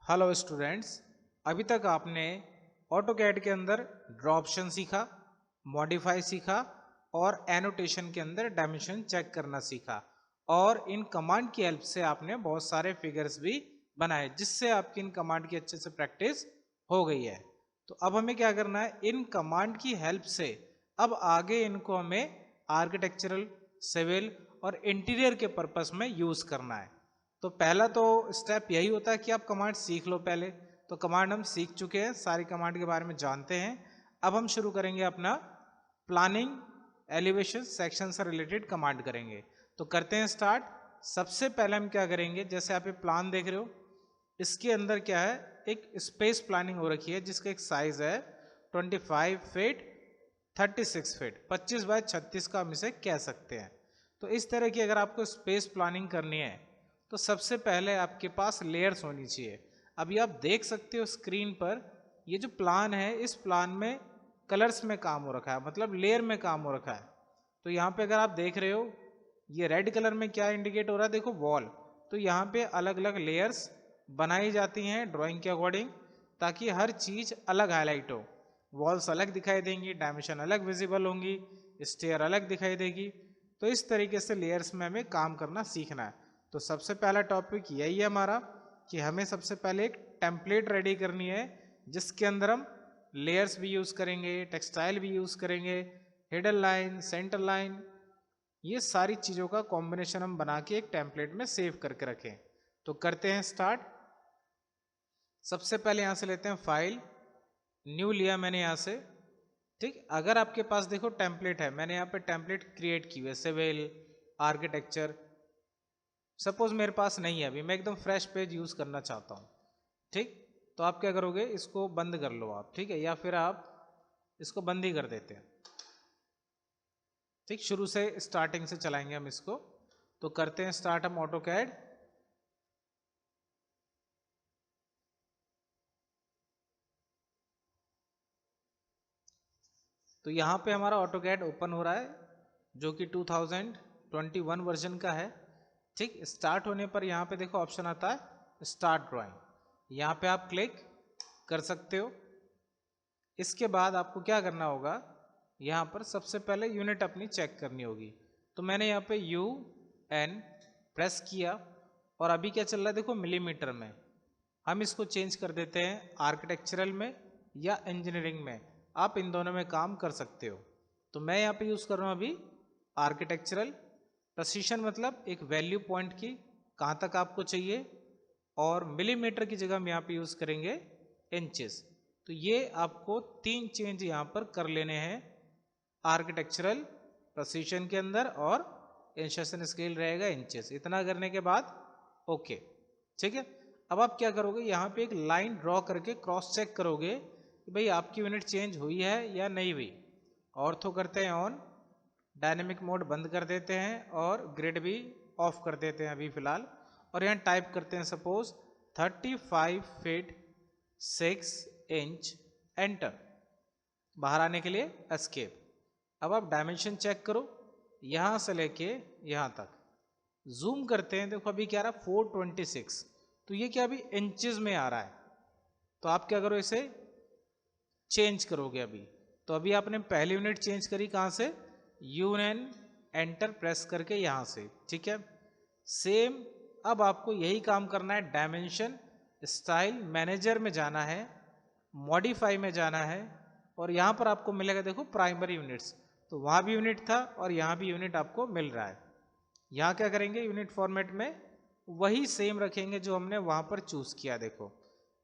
Hello students, अभी तक आपने ऑटोकैड के अंदर ड्रॉ ऑप्शन सीखा, मॉडिफाई सीखा और एनोटेशन के अंदर डायमेंशन चेक करना सीखा और इन कमांड की हेल्प से आपने बहुत सारे फिगर्स भी बनाए जिससे आपकी इन कमांड की अच्छे से प्रैक्टिस हो गई है। तो अब हमें क्या करना है, इन कमांड की हेल्प से अब आगे इनको हमें आर्किटेक्चरल, सिविल और इंटीरियर के पर्पस में यूज करना है। तो पहला तो स्टेप यही होता है कि आप कमांड सीख लो पहले। तो कमांड हम सीख चुके हैं, सारी कमांड के बारे में जानते हैं। अब हम शुरू करेंगे अपना प्लानिंग, एलिवेशन, सेक्शन से रिलेटेड कमांड करेंगे। तो करते हैं स्टार्ट। सबसे पहले हम क्या करेंगे, जैसे आप ये प्लान देख रहे हो, इसके अंदर क्या है, एक स्पेस प्लानिंग हो रखी है जिसका एक साइज है 25 फीट 36 फीट, 25 बाय 36 का हम इसे कह सकते हैं। तो इस तरह की अगर आपको स्पेस प्लानिंग करनी है तो सबसे पहले आपके पास लेयर्स होनी चाहिए। अभी आप देख सकते हो स्क्रीन पर, ये जो प्लान है इस प्लान में कलर्स में काम हो रखा है, मतलब लेयर में काम हो रखा है। तो यहाँ पे अगर आप देख रहे हो, ये रेड कलर में क्या इंडिकेट हो रहा है, देखो वॉल। तो यहाँ पे अलग अलग लेयर्स बनाई जाती हैं ड्राइंग के अकॉर्डिंग, ताकि हर चीज अलग हाईलाइट हो। वॉल्स अलग दिखाई देंगी, डायमेंशन अलग विजिबल होंगी, स्टेयर अलग दिखाई देगी। तो इस तरीके से लेयर्स में हमें काम करना सीखना है। तो सबसे पहला टॉपिक यही है हमारा कि हमें सबसे पहले एक टेम्पलेट रेडी करनी है जिसके अंदर हम लेयर्स भी यूज करेंगे, टेक्सटाइल भी यूज करेंगे, हिडन लाइन, सेंटर लाइन, ये सारी चीजों का कॉम्बिनेशन हम बना के एक टेम्पलेट में सेव करके रखें। तो करते हैं स्टार्ट। सबसे पहले यहां से लेते हैं फाइल, न्यू लिया मैंने यहां से। ठीक, अगर आपके पास देखो टेम्पलेट है, मैंने यहाँ पे टेम्पलेट क्रिएट की हुई है, सिविल, आर्किटेक्चर। सपोज मेरे पास नहीं है, अभी मैं एकदम फ्रेश पेज यूज करना चाहता हूँ। ठीक, तो आप क्या करोगे, इसको बंद कर लो आप, ठीक है, या फिर आप इसको बंद ही कर देते हैं। ठीक, शुरू से स्टार्टिंग से चलाएंगे हम इसको। तो करते हैं स्टार्ट हम ऑटोकैड। तो यहाँ पे हमारा ऑटोकैड ओपन हो रहा है जो कि 2021 वर्जन का है। ठीक, स्टार्ट होने पर यहाँ पे देखो ऑप्शन आता है स्टार्ट ड्राइंग, यहाँ पे आप क्लिक कर सकते हो। इसके बाद आपको क्या करना होगा, यहाँ पर सबसे पहले यूनिट अपनी चेक करनी होगी। तो मैंने यहाँ पे UN प्रेस किया और अभी क्या चल रहा है देखो मिलीमीटर में। हम इसको चेंज कर देते हैं आर्किटेक्चरल में या इंजीनियरिंग में, आप इन दोनों में काम कर सकते हो। तो मैं यहाँ पे यूज़ कर रहा हूँ अभी आर्किटेक्चरल। प्रेसिशन मतलब एक वैल्यू पॉइंट की कहाँ तक आपको चाहिए, और मिलीमीटर की जगह हम यहाँ पे यूज़ करेंगे इंचेस। तो ये आपको 3 चेंज यहाँ पर कर लेने हैं आर्किटेक्चरल प्रेसिशन के अंदर, और इंसर्शन स्केल रहेगा इंचेस। इतना करने के बाद ओके, ठीक है। अब आप क्या करोगे, यहाँ पे एक लाइन ड्रॉ करके क्रॉस चेक करोगे कि भाई आपकी यूनिट चेंज हुई है या नहीं हुई। ऑर्थो करते हैं ऑन, डायनेमिक मोड बंद कर देते हैं और ग्रिड भी ऑफ कर देते हैं अभी फिलहाल। और यहाँ टाइप करते हैं सपोज 35 फीट 6 इंच, एंटर। बाहर आने के लिए एस्केप। अब आप डायमेंशन चेक करो, यहाँ से लेके यहाँ तक जूम करते हैं, देखो अभी क्या आ रहा है 426। तो ये क्या अभी इंचेस में आ रहा है। तो आप क्या करो, इसे चेंज करोगे अभी। तो अभी आपने पहली यूनिट चेंज करी कहाँ से, UN एंटर प्रेस करके यहाँ से, ठीक है। सेम अब आपको यही काम करना है, डायमेंशन स्टाइल मैनेजर में जाना है, मॉडिफाई में जाना है, और यहाँ पर आपको मिलेगा देखो प्राइमरी यूनिट्स। तो वहाँ भी यूनिट था और यहाँ भी यूनिट आपको मिल रहा है। यहाँ क्या करेंगे, यूनिट फॉर्मेट में वही सेम रखेंगे जो हमने वहाँ पर चूज किया। देखो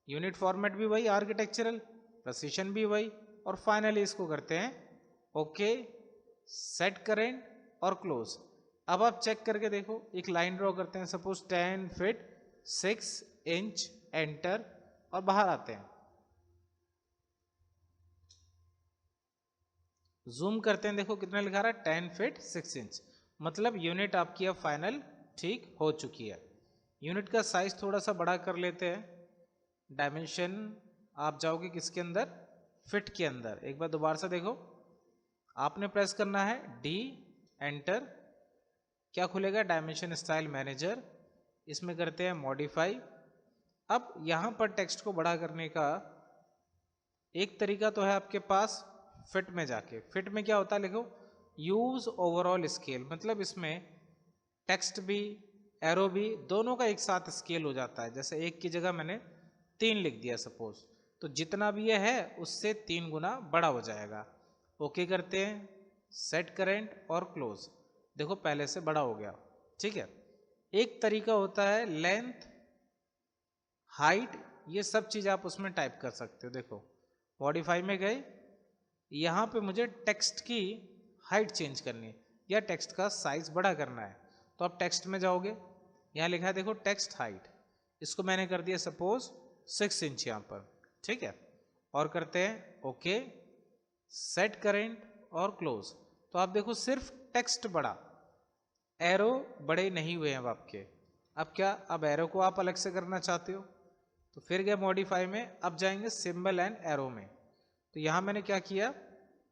यूनिट फॉर्मेट भी वही, आर्किटेक्चरल प्रेसिशन भी वही, और फाइनली इसको करते हैं ओके, सेट करेंट और क्लोज। अब आप चेक करके देखो, एक लाइन ड्रॉ करते हैं सपोज 10 फीट 6 इंच, एंटर, और बाहर आते हैं, जूम करते हैं, देखो कितना लिखा रहा है 10 फीट 6 इंच, मतलब यूनिट आपकी अब फाइनल ठीक हो चुकी है। यूनिट का साइज थोड़ा सा बड़ा कर लेते हैं। डायमेंशन आप जाओगे किसके अंदर, फिट के अंदर। एक बार दोबारा से देखो, आपने प्रेस करना है D एंटर, क्या खुलेगा, डायमेंशन स्टाइल मैनेजर। इसमें करते हैं मॉडिफाई, अब यहाँ पर टेक्स्ट को बड़ा करने का एक तरीका तो है आपके पास, फिट में जाके। फिट में क्या होता है, लिखो यूज ओवरऑल स्केल, मतलब इसमें टेक्स्ट भी एरो भी दोनों का एक साथ स्केल हो जाता है। जैसे एक की जगह मैंने 3 लिख दिया सपोज, तो जितना भी ये है उससे 3 गुना बड़ा हो जाएगा। ओके करते हैं, सेट करेंट और क्लोज, देखो पहले से बड़ा हो गया। ठीक है, एक तरीका होता है लेंथ, हाइट, ये सब चीज़ आप उसमें टाइप कर सकते हो। देखो मॉडिफाई में गए, यहाँ पे मुझे टेक्स्ट की हाइट चेंज करनी है या टेक्स्ट का साइज बड़ा करना है, तो आप टेक्स्ट में जाओगे, यहाँ लिखा है देखो टेक्स्ट हाइट, इसको मैंने कर दिया सपोज 6 इंच यहाँ पर। ठीक है, और करते हैं ओके, सेट करेंट और क्लोज, तो आप देखो सिर्फ टेक्स्ट बड़ा, एरो बड़े नहीं हुए हैं अब आपके। अब क्या, अब एरो को आप अलग से करना चाहते हो, तो फिर गए मॉडिफाई में, अब जाएंगे सिंबल एंड एरो में। तो यहाँ मैंने क्या किया,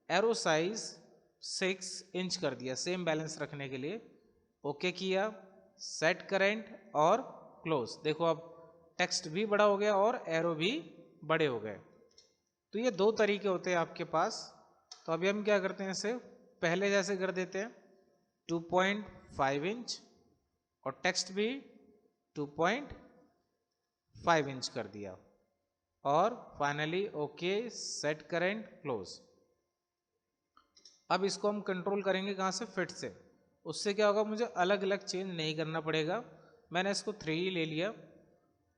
एरो साइज 6 इंच कर दिया सेम बैलेंस रखने के लिए। ओके किया, सेट करेंट और क्लोज, देखो अब टेक्स्ट भी बड़ा हो गया और एरो भी बड़े हो गए। तो ये 2 तरीके होते हैं आपके पास। तो अभी हम क्या करते हैं, इसे पहले जैसे कर देते हैं 2.5 इंच और टेक्स्ट भी 2.5 इंच कर दिया, और finally okay, set current close. अब इसको हम कंट्रोल करेंगे कहाँ से, फिट से। उससे क्या होगा, मुझे अलग अलग चेंज नहीं करना पड़ेगा, मैंने इसको 3 ले लिया,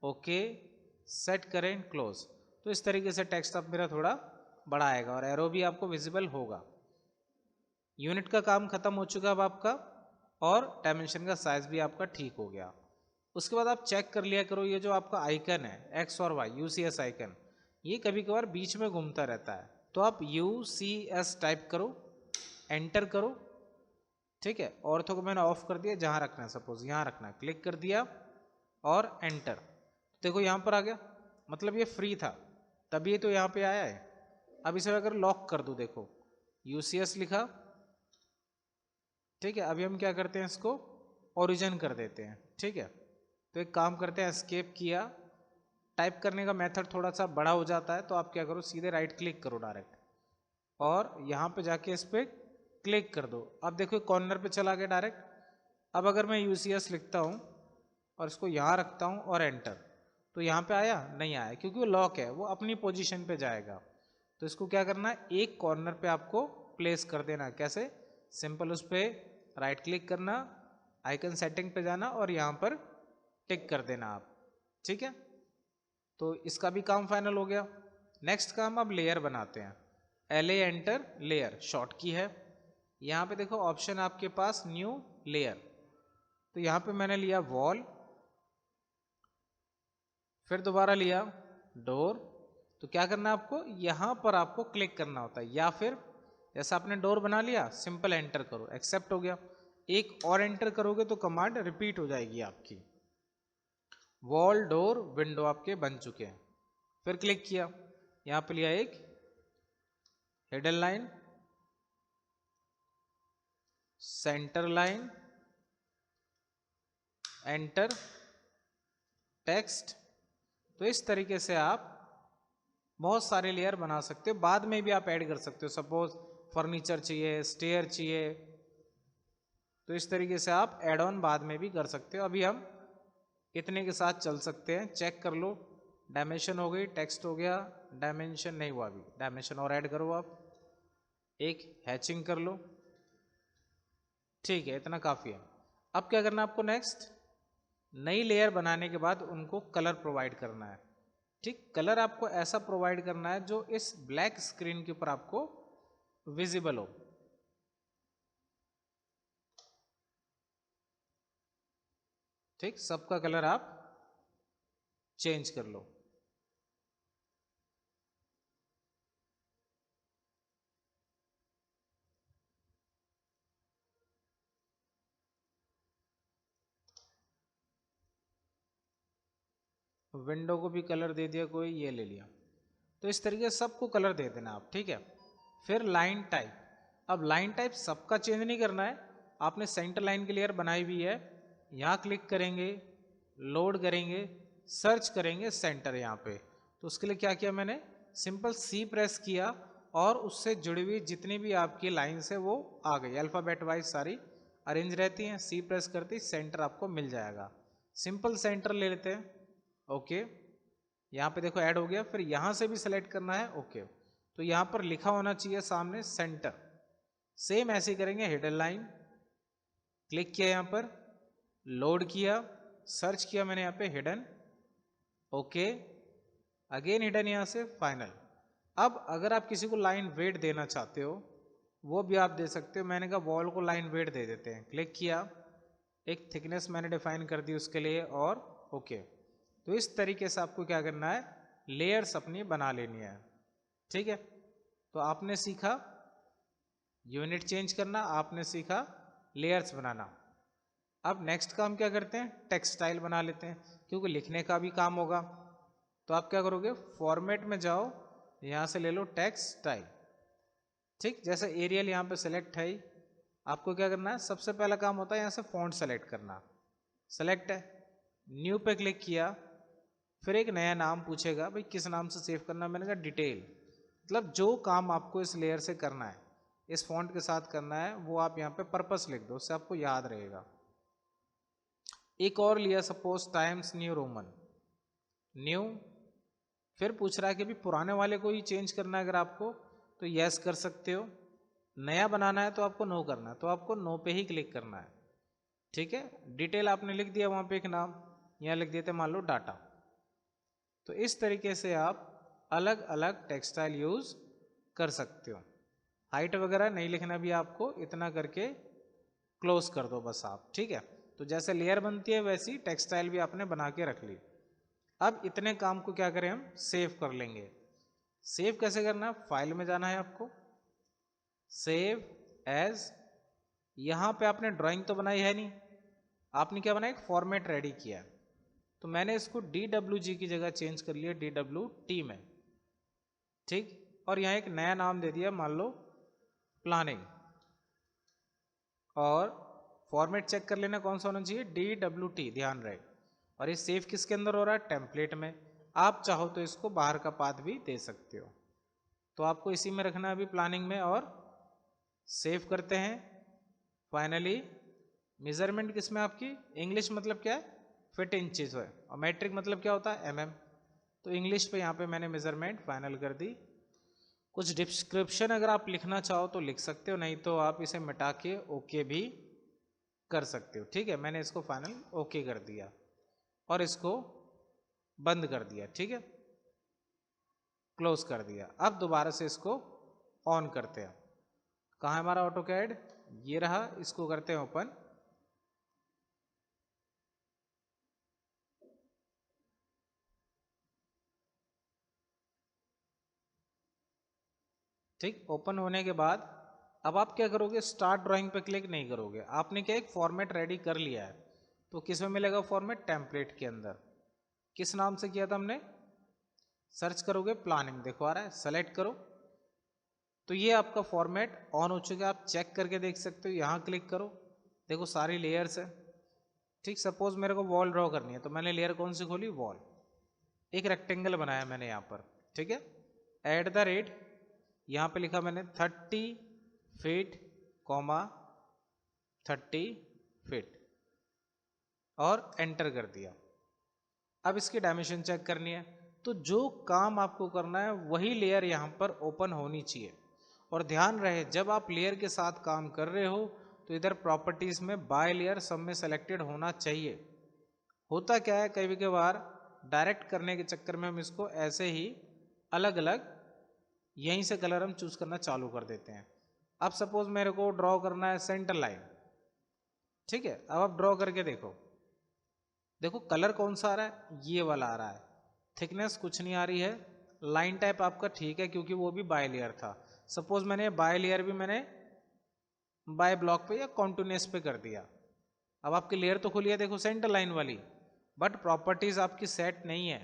ओके, सेट करेंट क्लोज। तो इस तरीके से टेक्स्ट अब मेरा थोड़ा बड़ा आएगा और एरो भी आपको विजिबल होगा। यूनिट का काम खत्म हो चुका अब आपका, और डायमेंशन का साइज भी आपका ठीक हो गया। उसके बाद आप चेक कर लिया करो, ये जो आपका आइकन है एक्स और वाई, यूसीएस आइकन, ये कभी कभार बीच में घूमता रहता है, तो आप यूसीएस टाइप करो, एंटर करो। ठीक है, ऑर्थो को मैंने ऑफ कर दिया, जहां रखना है सपोज यहाँ रखना है, क्लिक कर दिया और एंटर, देखो यहाँ पर आ गया, मतलब ये फ्री था तभी तो यहाँ पे आया है। अब इसे अगर लॉक कर दूं, देखो यूसीएस लिखा। ठीक है, अभी हम क्या करते हैं, इसको ओरिजिन कर देते हैं। ठीक है, तो एक काम करते हैं, एस्केप किया, टाइप करने का मेथड थोड़ा सा बड़ा हो जाता है, तो आप क्या करो, सीधे राइट क्लिक करो डायरेक्ट, और यहाँ पे जाके इस पर क्लिक कर दो। अब देखो कॉर्नर पे चला गया डायरेक्ट। अब अगर मैं यूसीएस लिखता हूँ और इसको यहाँ रखता हूँ और एंटर, तो यहाँ पे आया नहीं आया, क्योंकि वो लॉक है, वो अपनी पोजीशन पे जाएगा। तो इसको क्या करना है, एक कॉर्नर पे आपको प्लेस कर देना है। कैसे, सिंपल उस पर राइट क्लिक करना, आइकन सेटिंग पे जाना और यहाँ पर टिक कर देना आप। ठीक है, तो इसका भी काम फाइनल हो गया। नेक्स्ट काम अब लेयर बनाते हैं, LA एंटर लेयर शॉर्ट की है। यहाँ पे देखो ऑप्शन आपके पास न्यू लेयर, तो यहाँ पे मैंने लिया वॉल, फिर दोबारा लिया डोर। तो क्या करना है आपको, यहाँ पर आपको क्लिक करना होता है, या फिर जैसा आपने डोर बना लिया सिंपल एंटर करो, एक्सेप्ट हो गया। एक और एंटर करोगे तो कमांड रिपीट हो जाएगी आपकी। वॉल डोर विंडो आपके बन चुके हैं। फिर क्लिक किया, यहाँ पे लिया एक hidden line, centre line, enter, text. तो इस तरीके से आप बहुत सारे लेयर बना सकते हो, बाद में भी आप ऐड कर सकते हो। सपोज फर्नीचर चाहिए, स्टेयर चाहिए, तो इस तरीके से आप ऐड ऑन बाद में भी कर सकते हो। अभी हम इतने के साथ चल सकते हैं, चेक कर लो। डायमेंशन हो गई, टेक्स्ट हो गया, डायमेंशन नहीं हुआ, अभी डायमेंशन और ऐड करो आप, एक हैचिंग कर लो। ठीक है, इतना काफ़ी है। अब क्या करना है आपको, नेक्स्ट नई लेयर बनाने के बाद उनको कलर प्रोवाइड करना है। ठीक, कलर आपको ऐसा प्रोवाइड करना है जो इस ब्लैक स्क्रीन के ऊपर आपको विजिबल हो। ठीक, सबका कलर आप चेंज कर लो। विंडो को भी कलर दे दिया कोई, ये ले लिया। तो इस तरीके से सबको कलर दे देना आप। ठीक है, फिर लाइन टाइप, अब लाइन टाइप सबका चेंज नहीं करना है, आपने सेंटर लाइन की लेयर बनाई हुई है, यहाँ क्लिक करेंगे, लोड करेंगे, सर्च करेंगे सेंटर यहाँ पे। तो उसके लिए क्या किया मैंने, सिंपल सी प्रेस किया और उससे जुड़ी हुई जितनी भी आपकी लाइन्स है वो आ गई, अल्फ़ाबेट वाइज सारी अरेंज रहती हैं। सी प्रेस करते ही सेंटर आपको मिल जाएगा। सिंपल सेंटर ले लेते हैं। ओके, यहाँ पे देखो ऐड हो गया। फिर यहाँ से भी सेलेक्ट करना है। ओके, तो यहाँ पर लिखा होना चाहिए सामने सेंटर। सेम ऐसे ही करेंगे, हिडन लाइन क्लिक किया, यहाँ पर लोड किया, सर्च किया मैंने यहाँ पे हिडन। ओके, अगेन हिडन, यहाँ से फाइनल। अब अगर आप किसी को लाइन वेट देना चाहते हो वो भी आप दे सकते हो। मैंने कहा वॉल को लाइन वेट दे देते हैं। क्लिक किया, एक थिकनेस मैंने डिफाइन कर दी उसके लिए और ओके। तो इस तरीके से आपको क्या करना है, लेयर्स अपनी बना लेनी है। ठीक है, तो आपने सीखा यूनिट चेंज करना, आपने सीखा लेयर्स बनाना। अब नेक्स्ट काम क्या करते हैं, टेक्स्ट स्टाइल बना लेते हैं, क्योंकि लिखने का भी काम होगा। तो आप क्या करोगे, फॉर्मेट में जाओ, यहाँ से ले लो टेक्स्ट स्टाइल। ठीक, जैसे एरियल यहाँ पे सेलेक्ट है, आपको क्या करना है, सबसे पहला काम होता है यहाँ से फॉन्ट सेलेक्ट करना। सेलेक्ट है, न्यू पे क्लिक किया, फिर एक नया नाम पूछेगा, भाई किस नाम से सेव करना है। मैंने कहा डिटेल, मतलब जो काम आपको इस लेयर से करना है, इस फॉन्ट के साथ करना है, वो आप यहाँ पे पर्पस लिख दो, उससे आपको याद रहेगा। एक और लिया suppose times new Roman, new. फिर पूछ रहा है कि भी पुराने वाले को ही चेंज करना है अगर आपको, तो यस कर सकते हो। नया बनाना है तो आपको नो करना है, तो आपको नो पे ही क्लिक करना है। ठीक है, डिटेल आपने लिख दिया, वहाँ पे एक नाम, यहाँ लिख देते मान लो डाटा। तो इस तरीके से आप अलग अलग टेक्सटाइल यूज कर सकते हो। हाइट वगैरह नहीं लिखना भी आपको, इतना करके क्लोज कर दो बस आप। ठीक है, तो जैसे लेयर बनती है वैसी टेक्सटाइल भी आपने बना के रख ली। अब इतने काम को क्या करें, हम सेव कर लेंगे। सेव कैसे करना है, फाइल में जाना है आपको, सेव एज। यहाँ पे आपने ड्राइंग तो बनाई है नहीं, आपने क्या बनाया, एक फॉर्मेट रेडी किया। तो मैंने इसको DWG की जगह चेंज कर लिया DWT में। ठीक, और यहाँ एक नया नाम दे दिया, मान लो प्लानिंग। और फॉर्मेट चेक कर लेना कौन सा होना चाहिए, DWT, ध्यान रहे। और ये सेव किसके अंदर हो रहा है, टेम्पलेट में। आप चाहो तो इसको बाहर का पाथ भी दे सकते हो, तो आपको इसी में रखना है अभी प्लानिंग में। और सेव करते हैं। फाइनली मेजरमेंट किसमें आपकी, इंग्लिश मतलब क्या है, फिट इंचेस है, और मैट्रिक मतलब क्या होता है, mm। तो इंग्लिश पे यहाँ पे मैंने मेजरमेंट फाइनल कर दी। कुछ डिस्क्रिप्शन अगर आप लिखना चाहो तो लिख सकते हो, नहीं तो आप इसे मिटा के ओके भी कर सकते हो। ठीक है, मैंने इसको फाइनल ओके कर दिया और इसको बंद कर दिया। ठीक है, क्लोज कर दिया। अब दोबारा से इसको ऑन करते हैं। कहाँ है हमारा ऑटोकैड, ये रहा, इसको करते हैं ओपन। ठीक, ओपन होने के बाद अब आप क्या करोगे, स्टार्ट ड्राइंग पे क्लिक नहीं करोगे। आपने क्या एक फॉर्मेट रेडी कर लिया है, तो किस में मिलेगा फॉर्मेट, टेम्पलेट के अंदर। किस नाम से किया था हमने, सर्च करोगे प्लानिंग, देखो आ रहा है, सेलेक्ट करो। तो ये आपका फॉर्मेट ऑन हो चुका है, आप चेक करके देख सकते हो। यहाँ क्लिक करो, देखो सारी लेयर्स है। ठीक, सपोज मेरे को वॉल ड्रॉ करनी है, तो मैंने लेयर कौन सी खोली, वॉल। एक रेक्टेंगल बनाया मैंने यहाँ पर। ठीक है, @ यहाँ पे लिखा मैंने 30 फीट, 30 फीट, और एंटर कर दिया। अब इसकी डायमेंशन चेक करनी है, तो जो काम आपको करना है वही लेयर यहाँ पर ओपन होनी चाहिए। और ध्यान रहे, जब आप लेयर के साथ काम कर रहे हो तो इधर प्रॉपर्टीज में बाय लेयर सब में सेलेक्टेड होना चाहिए। होता क्या है, कई बार डायरेक्ट करने के चक्कर में हम इसको ऐसे ही अलग अलग यहीं से कलर हम चूज करना चालू कर देते हैं। अब सपोज मेरे को ड्रॉ करना है सेंटर लाइन। ठीक है, अब आप ड्रॉ करके देखो, देखो कलर कौन सा आ रहा है, ये वाला आ रहा है। थिकनेस कुछ नहीं आ रही है। लाइन टाइप आपका ठीक है, क्योंकि वो भी बाय लेयर था। सपोज मैंने बाय लेयर भी मैंने बाय ब्लॉक पे या कॉन्टिन्यूस पे कर दिया। अब आपकी लेयर तो खुली है, देखो सेंटर लाइन वाली, बट प्रॉपर्टीज आपकी सेट नहीं है।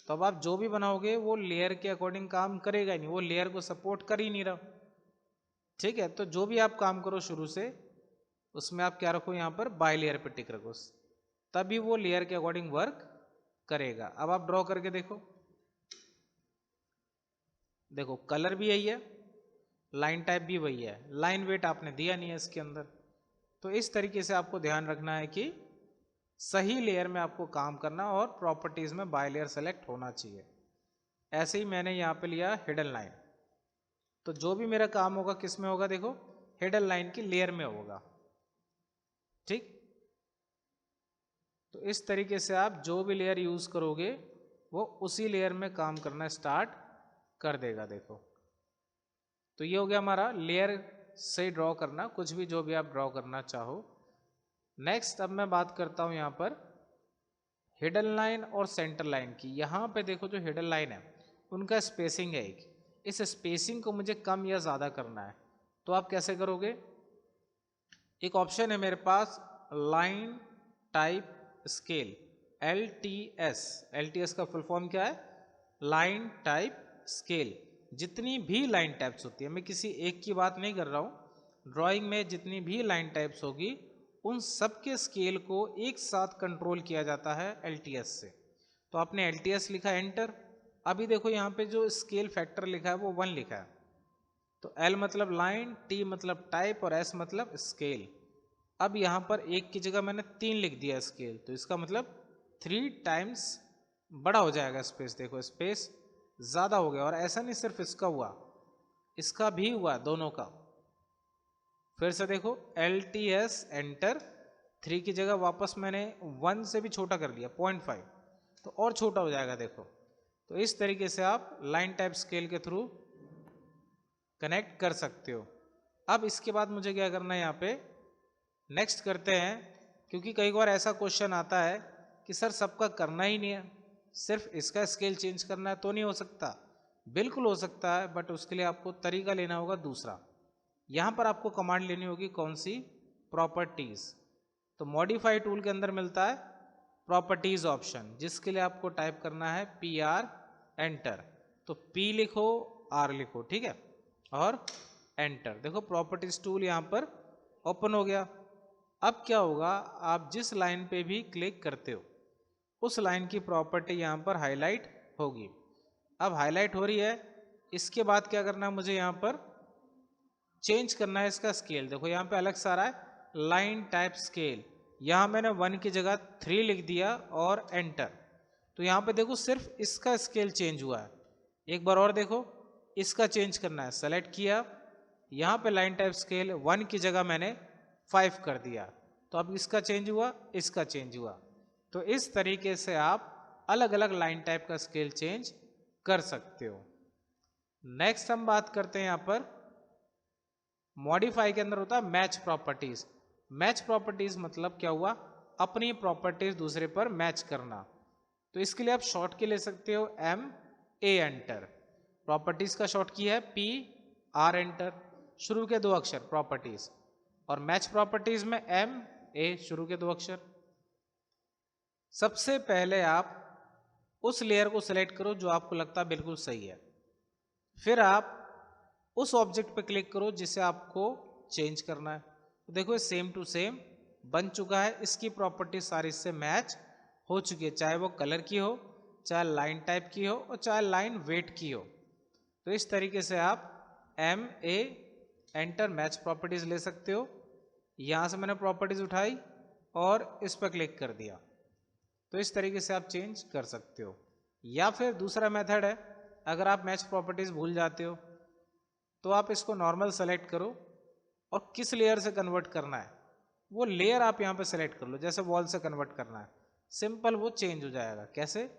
तो अब आप जो भी बनाओगे वो लेयर के अकॉर्डिंग काम करेगा ही नहीं, वो लेयर को सपोर्ट कर ही नहीं रहा। ठीक है, तो जो भी आप काम करो शुरू से, उसमें आप क्या रखो, यहाँ पर बाय लेयर पे टिक रखो, तभी वो लेयर के अकॉर्डिंग वर्क करेगा। अब आप ड्रॉ करके देखो, देखो कलर भी यही है, लाइन टाइप भी वही है, लाइन वेट आपने दिया नहीं है इसके अंदर। तो इस तरीके से आपको ध्यान रखना है कि सही लेयर में आपको काम करना और प्रॉपर्टीज में बाय लेयर सेलेक्ट होना चाहिए। ऐसे ही मैंने यहाँ पे लिया हिडन लाइन, तो जो भी मेरा काम होगा किस में होगा, देखो हिडन लाइन की लेयर में होगा। ठीक, तो इस तरीके से आप जो भी लेयर यूज करोगे वो उसी लेयर में काम करना स्टार्ट कर देगा। देखो तो ये हो गया हमारा लेयर से ड्रॉ करना, कुछ भी जो भी आप ड्रॉ करना चाहो। नेक्स्ट अब मैं बात करता हूं यहां पर हिडन लाइन और सेंटर लाइन की। यहां पे देखो जो हिडन लाइन है उनका स्पेसिंग है एक, इस स्पेसिंग को मुझे कम या ज़्यादा करना है। तो आप कैसे करोगे, एक ऑप्शन है मेरे पास line type scale, LTS। LTS का फुल फॉर्म क्या है, लाइन टाइप स्केल। जितनी भी लाइन टाइप्स होती है, मैं किसी एक की बात नहीं कर रहा हूँ, ड्राइंग में जितनी भी लाइन टाइप्स होगी उन सब के स्केल को एक साथ कंट्रोल किया जाता है LTS से। तो आपने LTS लिखा, एंटर। अभी देखो यहाँ पे जो स्केल फैक्टर लिखा है वो 1 लिखा है, तो L मतलब लाइन, T मतलब टाइप और S मतलब स्केल। अब यहाँ पर एक की जगह मैंने 3 लिख दिया स्केल, तो इसका मतलब 3 टाइम्स बड़ा हो जाएगा स्पेस। देखो स्पेस ज़्यादा हो गया, और ऐसा नहीं सिर्फ इसका हुआ, इसका भी हुआ, दोनों का। फिर से देखो LTS एंटर, 3 की जगह वापस मैंने 1 से भी छोटा कर दिया 0.5, तो और छोटा हो जाएगा। देखो तो इस तरीके से आप लाइन टाइप स्केल के थ्रू कनेक्ट कर सकते हो। अब इसके बाद मुझे क्या करना है, यहाँ पे नेक्स्ट करते हैं, क्योंकि कई बार ऐसा क्वेश्चन आता है कि सर सबका करना ही नहीं है, सिर्फ इसका स्केल चेंज करना है तो नहीं हो सकता। बिल्कुल हो सकता है, बट उसके लिए आपको तरीका लेना होगा दूसरा। यहाँ पर आपको कमांड लेनी होगी कौन सी, प्रॉपर्टीज। तो मॉडिफाई टूल के अंदर मिलता है प्रॉपर्टीज ऑप्शन, जिसके लिए आपको टाइप करना है PR एंटर। तो P लिखो, R लिखो, ठीक है, और एंटर। देखो प्रॉपर्टीज टूल यहाँ पर ओपन हो गया। अब क्या होगा, आप जिस लाइन पे भी क्लिक करते हो उस लाइन की प्रॉपर्टी यहाँ पर हाईलाइट होगी। अब हाईलाइट हो रही है, इसके बाद क्या करना है, मुझे यहाँ पर चेंज करना है इसका स्केल। देखो यहाँ पे अलग सा आ रहा है लाइन टाइप स्केल, यहाँ मैंने 1 की जगह 3 लिख दिया और एंटर। तो यहाँ पे देखो सिर्फ इसका स्केल चेंज हुआ है। एक बार और देखो, इसका चेंज करना है, सेलेक्ट किया, यहाँ पे लाइन टाइप स्केल 1 की जगह मैंने 5 कर दिया, तो अब इसका चेंज हुआ, इसका चेंज हुआ। तो इस तरीके से आप अलग अलग लाइन टाइप का स्केल चेंज कर सकते हो। नेक्स्ट हम बात करते हैं यहाँ पर मॉडिफाई के अंदर होता है मैच प्रॉपर्टीज। मैच प्रॉपर्टीज मतलब क्या हुआ, अपनी प्रॉपर्टीज दूसरे पर मैच करना। तो इसके लिए आप शॉर्ट की ले सकते हो MA एंटर, प्रॉपर्टीज का शॉर्ट की है PR एंटर, शुरू के 2 अक्षर प्रॉपर्टीज, और मैच प्रॉपर्टीज में MA शुरू के 2 अक्षर। सबसे पहले आप उस लेयर को सिलेक्ट करो जो आपको लगता है बिल्कुल सही है, फिर आप उस ऑब्जेक्ट पे क्लिक करो जिसे आपको चेंज करना है। तो देखो सेम टू सेम बन चुका है, इसकी प्रॉपर्टी सारी इससे मैच हो चुकी है, चाहे वो कलर की हो, चाहे लाइन टाइप की हो, और चाहे लाइन वेट की हो। तो इस तरीके से आप MA एंटर मैच प्रॉपर्टीज ले सकते हो। यहाँ से मैंने प्रॉपर्टीज उठाई और इस पर क्लिक कर दिया, तो इस तरीके से आप चेंज कर सकते हो। या फिर दूसरा मेथड है, अगर आप मैच प्रॉपर्टीज भूल जाते हो तो आप इसको नॉर्मल सेलेक्ट करो और किस लेयर से कन्वर्ट करना है वो लेयर आप यहाँ पे सेलेक्ट कर लो। जैसे वॉल से कन्वर्ट करना है, सिंपल वो चेंज हो जाएगा। कैसे,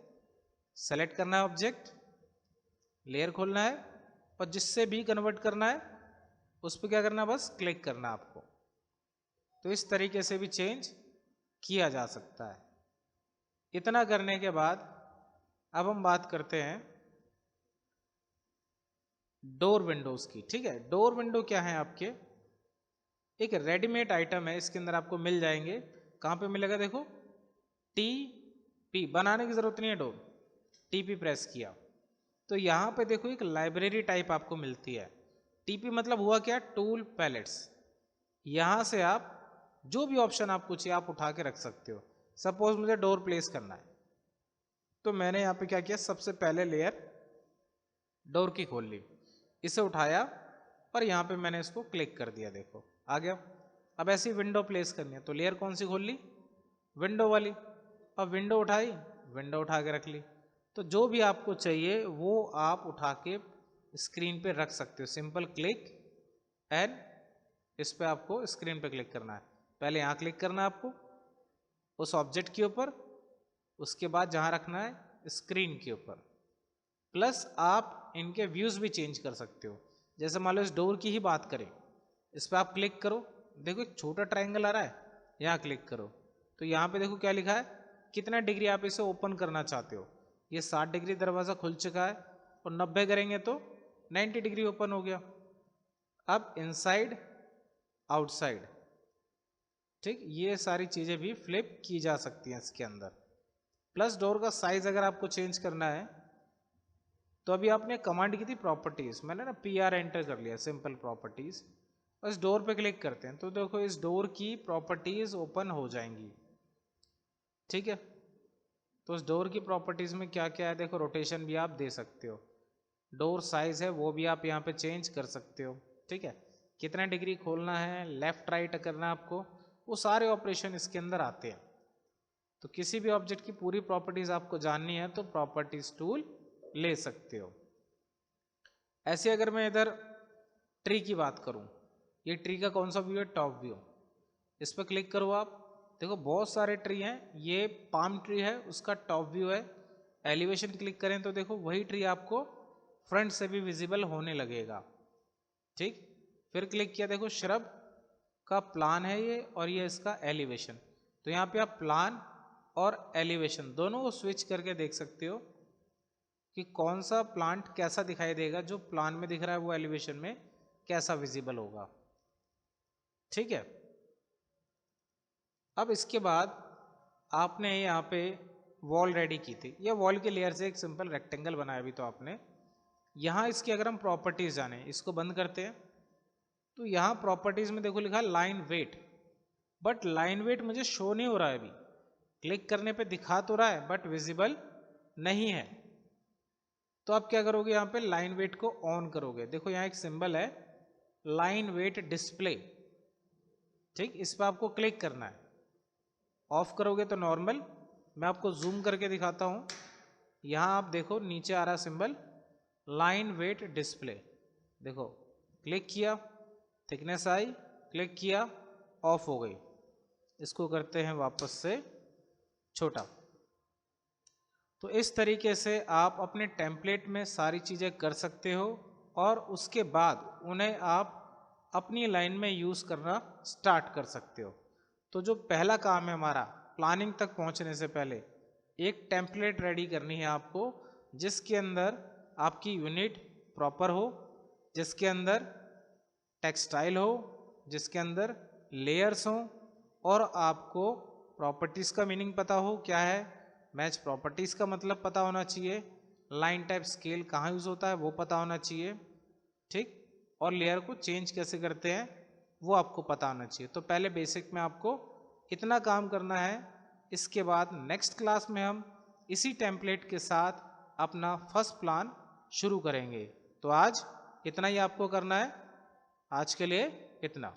सेलेक्ट करना है ऑब्जेक्ट, लेयर खोलना है, और जिससे भी कन्वर्ट करना है उस पर क्या करना है, बस क्लिक करना आपको। तो इस तरीके से भी चेंज किया जा सकता है। इतना करने के बाद अब हम बात करते हैं डोर विंडोज की। ठीक है, डोर विंडो क्या है, आपके एक रेडीमेड आइटम है, इसके अंदर आपको मिल जाएंगे। कहाँ पे मिलेगा, देखो TP, बनाने की जरूरत नहीं है, डोर TP प्रेस किया तो यहाँ पे देखो एक लाइब्रेरी टाइप आपको मिलती है। TP मतलब हुआ क्या, टूल पैलेट्स। यहाँ से आप जो भी ऑप्शन आपको चाहिए आप उठा के रख सकते हो। सपोज मुझे डोर प्लेस करना है, तो मैंने यहाँ पे क्या किया, सबसे पहले लेयर डोर की खोल ली, इसे उठाया और यहाँ पे मैंने इसको क्लिक कर दिया, देखो आ गया। अब ऐसी विंडो प्लेस करनी है तो लेयर कौन सी खोल ली, विंडो वाली। अब विंडो उठाई, विंडो उठा के रख ली। तो जो भी आपको चाहिए वो आप उठा के स्क्रीन पे रख सकते हो, सिंपल क्लिक एंड इस पे आपको स्क्रीन पे क्लिक करना है। पहले यहाँ क्लिक करना है आपको उस ऑब्जेक्ट के ऊपर, उसके बाद जहाँ रखना है स्क्रीन के ऊपर। प्लस आप इनके व्यूज भी चेंज कर सकते हो। जैसे मान लो इस डोर की ही बात करें, इस पर आप क्लिक करो, देखो एक छोटा ट्रायंगल आ रहा है, यहाँ क्लिक करो तो यहाँ पे देखो क्या लिखा है, कितना डिग्री आप इसे ओपन करना चाहते हो। ये 60 डिग्री दरवाज़ा खुल चुका है और 90 करेंगे तो 90 डिग्री ओपन हो गया। अब इनसाइड आउटसाइड, ठीक, ये सारी चीज़ें भी फ्लिप की जा सकती हैं इसके अंदर। प्लस डोर का साइज अगर आपको चेंज करना है तो अभी आपने कमांड की थी प्रॉपर्टीज, मैंने ना PR एंटर कर लिया, सिंपल प्रॉपर्टीज, और इस डोर पे क्लिक करते हैं तो देखो इस डोर की प्रॉपर्टीज ओपन हो जाएंगी, ठीक है। तो उस डोर की प्रॉपर्टीज में क्या क्या है, देखो रोटेशन भी आप दे सकते हो, डोर साइज है वो भी आप यहाँ पे चेंज कर सकते हो, ठीक है। कितना डिग्री खोलना है, लेफ्ट राइट करना है आपको, वो सारे ऑपरेशन इसके अंदर आते हैं। तो किसी भी ऑब्जेक्ट की पूरी प्रॉपर्टीज आपको जाननी है तो प्रॉपर्टीज टूल ले सकते हो। ऐसे अगर मैं इधर ट्री की बात करूं, ये ट्री का कौन सा व्यू है, टॉप व्यू, इस पर क्लिक करो आप, देखो बहुत सारे ट्री हैं, ये पाम ट्री है उसका टॉप व्यू है। एलिवेशन क्लिक करें तो देखो वही ट्री आपको फ्रंट से भी विजिबल होने लगेगा, ठीक। फिर क्लिक किया, देखो श्रब का प्लान है ये और ये इसका एलिवेशन। तो यहाँ पे आप प्लान और एलिवेशन दोनों को स्विच करके देख सकते हो कि कौन सा प्लांट कैसा दिखाई देगा, जो प्लान में दिख रहा है वो एलिवेशन में कैसा विजिबल होगा, ठीक है। अब इसके बाद आपने यहाँ पे वॉल रेडी की थी, यह वॉल के लेयर से एक सिंपल रेक्टेंगल बनाया भी तो आपने। यहाँ इसकी अगर हम प्रॉपर्टीज जाने, इसको बंद करते हैं तो यहाँ प्रॉपर्टीज में देखो लिखा line weight, but line weight मुझे शो नहीं हो रहा है अभी, क्लिक करने पे दिखा तो रहा है बट विजिबल नहीं है। तो आप क्या करोगे, यहाँ पे लाइन वेट को ऑन करोगे, देखो यहाँ एक सिंबल है लाइन वेट डिस्प्ले, ठीक, इस पर आपको क्लिक करना है। ऑफ करोगे तो नॉर्मल, मैं आपको जूम करके दिखाता हूँ, यहाँ आप देखो नीचे आ रहा सिंबल लाइन वेट डिस्प्ले, देखो क्लिक किया, थिकनेस आई, क्लिक किया, ऑफ हो गई। इसको करते हैं वापस से छोटा। तो इस तरीके से आप अपने टेम्पलेट में सारी चीज़ें कर सकते हो और उसके बाद उन्हें आप अपनी लाइन में यूज़ करना स्टार्ट कर सकते हो। तो जो पहला काम है हमारा प्लानिंग तक पहुंचने से पहले, एक टेम्पलेट रेडी करनी है आपको, जिसके अंदर आपकी यूनिट प्रॉपर हो, जिसके अंदर टेक्सटाइल हो, जिसके अंदर लेयर्स हों और आपको प्रॉपर्टीज़ का मीनिंग पता हो क्या है, मैच प्रॉपर्टीज़ का मतलब पता होना चाहिए, लाइन टाइप स्केल कहाँ यूज़ होता है वो पता होना चाहिए, ठीक, और लेयर को चेंज कैसे करते हैं वो आपको पता होना चाहिए। तो पहले बेसिक में आपको इतना काम करना है, इसके बाद नेक्स्ट क्लास में हम इसी टेम्पलेट के साथ अपना फर्स्ट प्लान शुरू करेंगे। तो आज इतना ही आपको करना है, आज के लिए इतना।